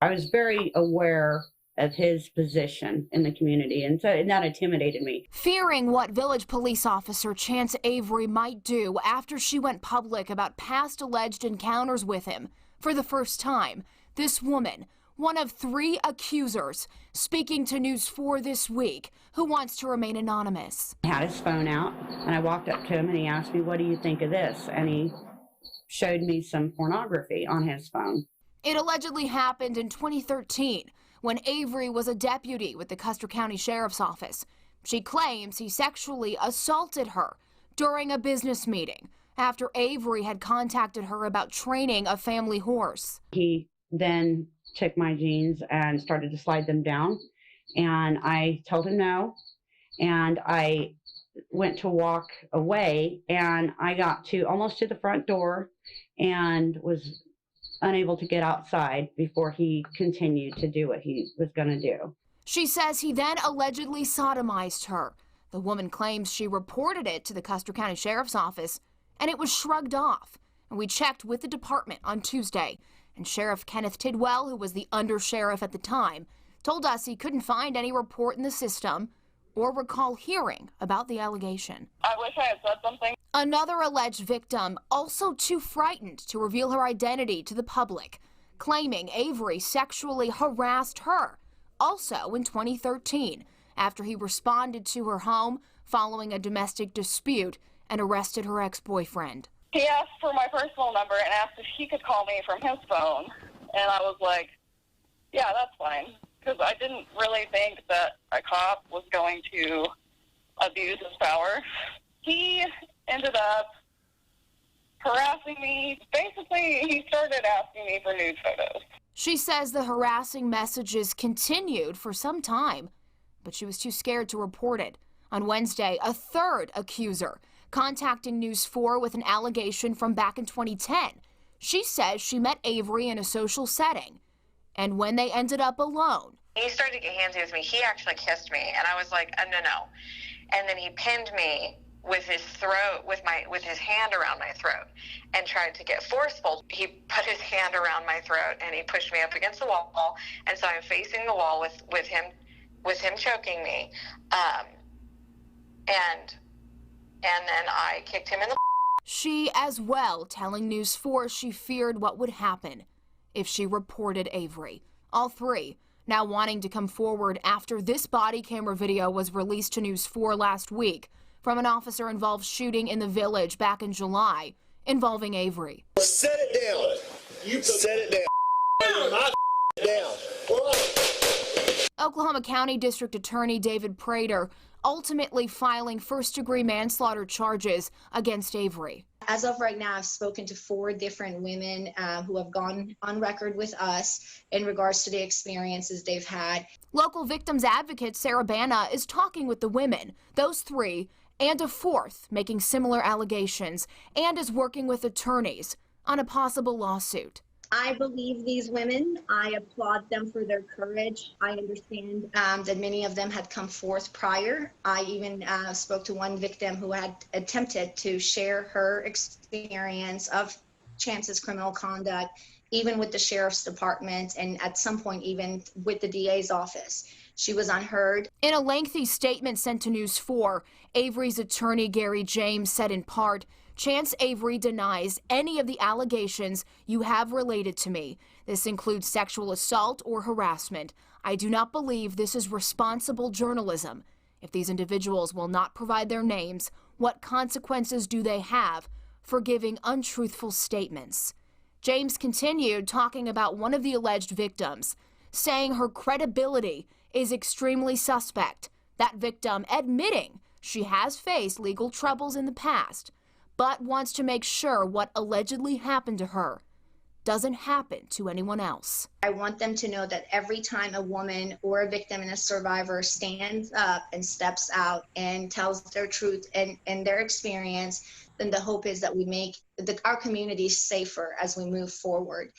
I was very aware of his position in the community, and so that intimidated me. Fearing what village police officer Chance Avery might do after she went public about past alleged encounters with him, for the first time, this woman, one of 3 accusers, speaking to News 4 this week, who wants to remain anonymous. I had his phone out, and I walked up to him, and he asked me, "What do you think of this?" And he showed me some pornography on his phone. It allegedly happened in 2013, when Avery was a deputy with the Custer County Sheriff's Office. She claims he sexually assaulted her during a business meeting after Avery had contacted her about training a family horse. He then took my jeans and started to slide them down, and I told him no, and I went to walk away, and I got to almost to the front door and was unable to get outside before he continued to do what he was going to do. She says he then allegedly sodomized her. The woman claims she reported it to the Custer County Sheriff's Office, and it was shrugged off. And we checked with the department on Tuesday, and Sheriff Kenneth Tidwell, who was the undersheriff at the time, told us he couldn't find any report in the system or recall hearing about the allegation. I wish I had said something. Another alleged victim, also too frightened to reveal her identity to the public, claiming Avery sexually harassed her, also in 2013, after he responded to her home following a domestic dispute and arrested her ex-boyfriend. He asked for my personal number and asked if he could call me from his phone, and I was like, yeah, that's fine, because I didn't really think that a cop was going to abuse his power. He ended up harassing me. Basically, he started asking me for nude photos. She says the harassing messages continued for some time, but she was too scared to report it. On Wednesday, a third accuser contacting News 4 with an allegation from back in 2010. She says she met Avery in a social setting, and when they ended up alone, he started to get handsy with me. He actually kissed me, and I was like, no. And then he pinned me with his throat, with his hand around my throat, and tried to get forceful. He put his hand around my throat, and he pushed me up against the wall, and so I'm facing the wall with him choking me, and then I kicked him in the. She as well telling News 4 she feared what would happen if she reported Avery. All 3 now wanting to come forward after this body camera video was released to News 4 last week from an officer-involved shooting in the village back in July involving Avery. Set it down. You set it down. My down. Oklahoma County District Attorney David Prater ultimately filing first-degree manslaughter charges against Avery. As of right now, I've spoken to 4 different women who have gone on record with us in regards to the experiences they've had. Local victims advocate Sarah Banna is talking with the women, those 3, and a 4th making similar allegations, and is working with attorneys on a possible lawsuit. I believe these women. I applaud them for their courage. I understand that many of them had come forth prior. I even spoke to one victim who had attempted to share her experience of Chance's criminal conduct, even with the sheriff's department, and at some point even with the DA's office. She was unheard. In a lengthy statement sent to News 4, Avery's attorney Gary James said in part, Chance Avery denies any of the allegations you have related to me. This includes sexual assault or harassment. I do not believe this is responsible journalism. If these individuals will not provide their names, what consequences do they have for giving untruthful statements? James continued talking about one of the alleged victims, saying her credibility is extremely suspect. That victim admitting she has faced legal troubles in the past, but wants to make sure what allegedly happened to her doesn't happen to anyone else. I want them to know that every time a woman or a victim and a survivor stands up and steps out and tells their truth and their experience, then the hope is that we make our communities safer as we move forward.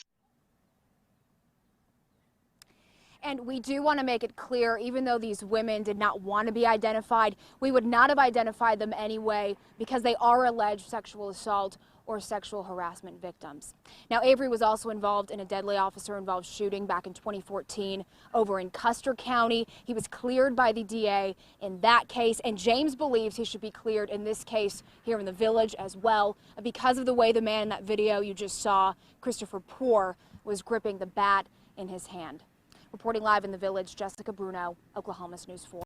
And we do want to make it clear, even though these women did not want to be identified, we would not have identified them anyway because they are alleged sexual assault or sexual harassment victims. Now, Avery was also involved in a deadly officer-involved shooting back in 2014 over in Custer County. He was cleared by the DA in that case, and James believes he should be cleared in this case here in the Village as well because of the way the man in that video you just saw, Christopher Poor, was gripping the bat in his hand. Reporting live in the Village, Jessica Bruno, Oklahoma's News 4.